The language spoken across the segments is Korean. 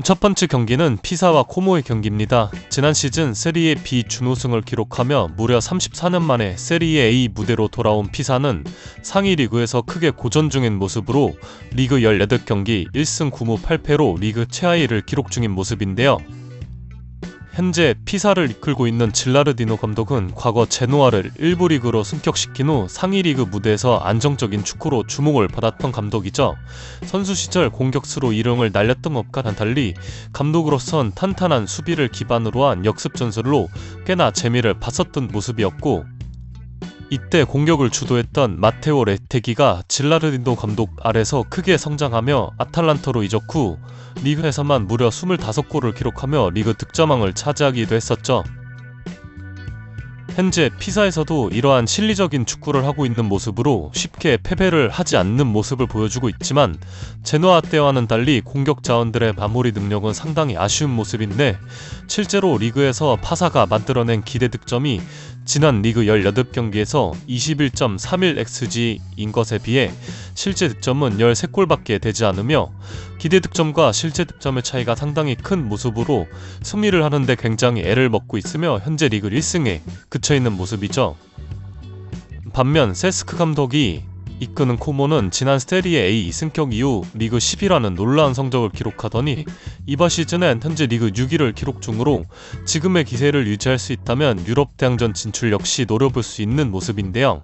첫 번째 경기는 피사와 코모의 경기입니다. 지난 시즌 세리에 B 준우승을 기록하며 무려 34년 만에 세리에 A 무대로 돌아온 피사는 상위 리그에서 크게 고전 중인 모습으로 리그 18경기 1승 9무 8패로 리그 최하위를 기록 중인 모습인데요. 현재 피사를 이끌고 있는 질라르디노 감독은 과거 제노아를 1부 리그로 승격시킨 후 상위 리그 무대에서 안정적인 축구로 주목을 받았던 감독이죠. 선수 시절 공격수로 이름을 날렸던 것과는 달리 감독으로선 탄탄한 수비를 기반으로 한 역습 전술로 꽤나 재미를 봤었던 모습이었고, 이때 공격을 주도했던 마테오 레테기가 질라르디노 감독 아래서 크게 성장하며 아탈란타로 이적 후 리그에서만 무려 25골을 기록하며 리그 득점왕을 차지하기도 했었죠. 현재 피사에서도 이러한 실리적인 축구를 하고 있는 모습으로 쉽게 패배를 하지 않는 모습을 보여주고 있지만, 제노아 때와는 달리 공격 자원들의 마무리 능력은 상당히 아쉬운 모습인데, 실제로 리그에서 파사가 만들어낸 기대 득점이 지난 리그 18경기에서 21.31xg인 것에 비해 실제 득점은 13골밖에 되지 않으며, 기대 득점과 실제 득점의 차이가 상당히 큰 모습으로 승리를 하는데 굉장히 애를 먹고 있으며 현재 리그 1승에 그쳐있는 모습이죠. 반면 세스크 감독이 이끄는 코모는 지난 세리에 A 승격 이후 리그 10위라는 놀라운 성적을 기록하더니 이번 시즌엔 현재 리그 6위를 기록 중으로 지금의 기세를 유지할 수 있다면 유럽 대항전 진출 역시 노려볼 수 있는 모습인데요.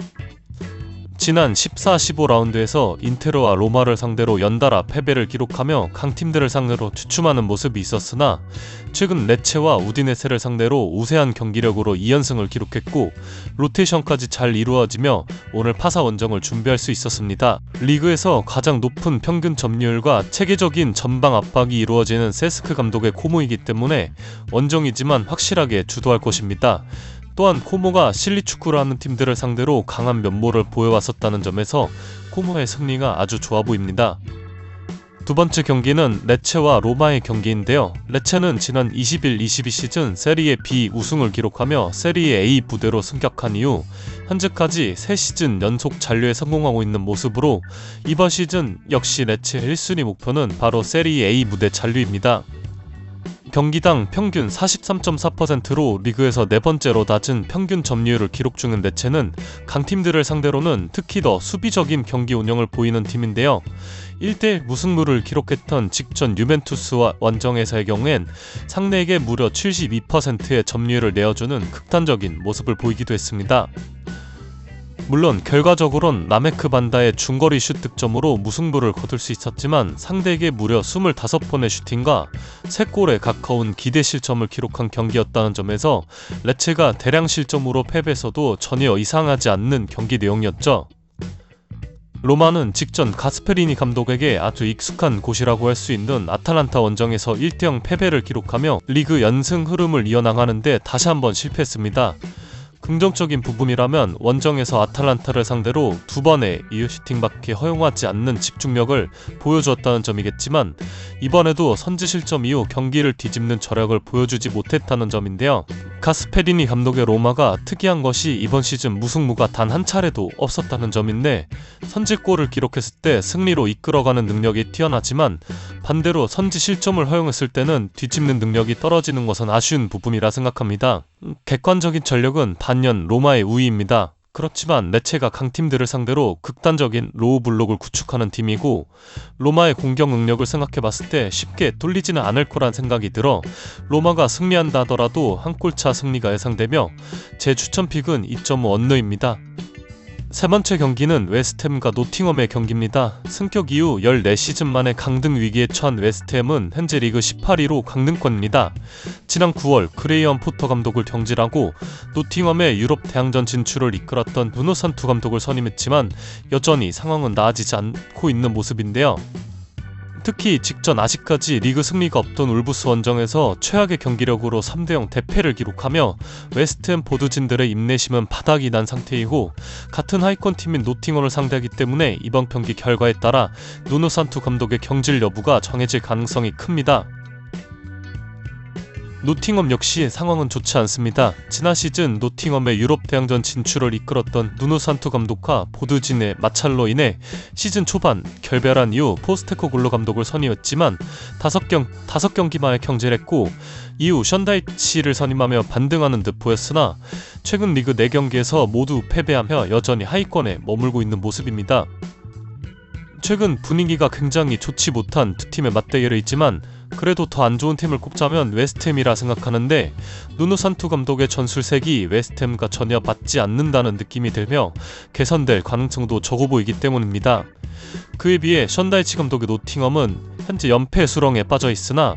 지난 14-15라운드에서 인테르와 로마를 상대로 연달아 패배를 기록하며 강팀들을 상대로 주춤하는 모습이 있었으나, 최근 레체와 우디네세를 상대로 우세한 경기력으로 2연승을 기록했고 로테이션까지 잘 이루어지며 오늘 파사 원정을 준비할 수 있었습니다. 리그에서 가장 높은 평균 점유율과 체계적인 전방 압박이 이루어지는 세스크 감독의 코모이기 때문에 원정이지만 확실하게 주도할 것입니다. 또한 코모가 실리 축구를 하는 팀들을 상대로 강한 면모를 보여왔었다는 점에서 코모의 승리가 아주 좋아 보입니다. 두 번째 경기는 레체와 로마의 경기인데요. 레체는 지난 21-22 시즌 세리에 B 우승을 기록하며 세리에 A 부대로 승격한 이후 현재까지 3시즌 연속 잔류에 성공하고 있는 모습으로 이번 시즌 역시 레체의 1순위 목표는 바로 세리에 A 무대 잔류입니다. 경기당 평균 43.4%로 리그에서 네 번째로 낮은 평균 점유율을 기록 중인 레체는 강팀들을 상대로는 특히 더 수비적인 경기 운영을 보이는 팀인데요. 1대1 무승부를 기록했던 직전 유벤투스와 원정에서의 경우엔 상대에게 무려 72%의 점유율을 내어주는 극단적인 모습을 보이기도 했습니다. 물론 결과적으론 라메크 반다의 중거리 슛 득점으로 무승부를 거둘 수 있었지만, 상대에게 무려 25번의 슈팅과 3골에 가까운 기대 실점을 기록한 경기였다는 점에서 레체가 대량 실점으로 패배해서도 전혀 이상하지 않는 경기 내용이었죠. 로마는 직전 가스페리니 감독에게 아주 익숙한 곳이라고 할 수 있는 아탈란타 원정에서 1대0 패배를 기록하며 리그 연승 흐름을 이어나가는데 다시 한번 실패했습니다. 긍정적인 부분이라면 원정에서 아탈란타를 상대로 2번의 이유 슈팅밖에 허용하지 않는 집중력을 보여주었다는 점이겠지만, 이번에도 선제 실점 이후 경기를 뒤집는 저력을 보여주지 못했다는 점인데요. 가스페리니 감독의 로마가 특이한 것이 이번 시즌 무승부가 단 한 차례도 없었다는 점인데, 선제골을 기록했을 때 승리로 이끌어가는 능력이 뛰어나지만 반대로 선제 실점을 허용했을 때는 뒤집는 능력이 떨어지는 것은 아쉬운 부분이라 생각합니다. 객관적인 전력은 반년 로마의 우위입니다. 그렇지만 레체가 강팀들을 상대로 극단적인 로우 블록을 구축하는 팀이고, 로마의 공격 능력을 생각해봤을 때 쉽게 뚫리지는 않을 거란 생각이 들어 로마가 승리한다 하더라도 한 골차 승리가 예상되며 제 추천픽은 2.5 언더입니다. 세 번째 경기는 웨스트햄과 노팅엄의 경기입니다. 승격 이후 14시즌 만에 강등 위기에 처한 웨스트햄은 현재 리그 18위로 강등권입니다. 지난 9월 그레이엄 포터 감독을 경질하고 노팅엄의 유럽 대항전 진출을 이끌었던 누노 산투 감독을 선임했지만 여전히 상황은 나아지지 않고 있는 모습인데요. 특히 직전 아직까지 리그 승리가 없던 울브스 원정에서 최악의 경기력으로 3대0 대패를 기록하며 웨스트햄 보드진들의 인내심은 바닥이 난 상태이고, 같은 하위권 팀인 노팅엄을 상대하기 때문에 이번 경기 결과에 따라 누노 산투 감독의 경질 여부가 정해질 가능성이 큽니다. 노팅엄 역시 상황은 좋지 않습니다. 지난 시즌 노팅엄의 유럽 대항전 진출을 이끌었던 누누 산투 감독과 보드진의 마찰로 인해 시즌 초반 결별한 이후 포스테코글로 감독을 선임했지만 5경기만에 경질했고 이후 션다이치를 선임하며 반등하는 듯 보였으나 최근 리그 4경기에서 모두 패배하며 여전히 하위권에 머물고 있는 모습입니다. 최근 분위기가 굉장히 좋지 못한 두 팀의 맞대결이 있지만 그래도 더 안 좋은 팀을 꼽자면 웨스트햄이라 생각하는데 누누 산투 감독의 전술색이 웨스트햄과 전혀 맞지 않는다는 느낌이 들며 개선될 가능성도 적어 보이기 때문입니다. 그에 비해 션다이치 감독의 노팅엄은 현재 연패 수렁에 빠져 있으나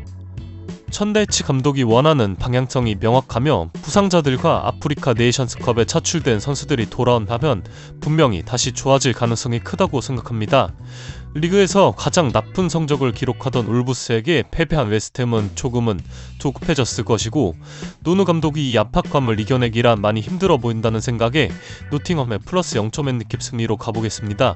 션다이치 감독이 원하는 방향성이 명확하며 부상자들과 아프리카 네이션스컵에 차출된 선수들이 돌아온다면 분명히 다시 좋아질 가능성이 크다고 생각합니다. 리그에서 가장 나쁜 성적을 기록하던 울브스에게 패배한 웨스트햄은 조금은 조급해졌을 것이고 누누 감독이 이 압박감을 이겨내기란 많이 힘들어 보인다는 생각에 노팅엄의 플러스 0.1 느낌 승리로 가보겠습니다.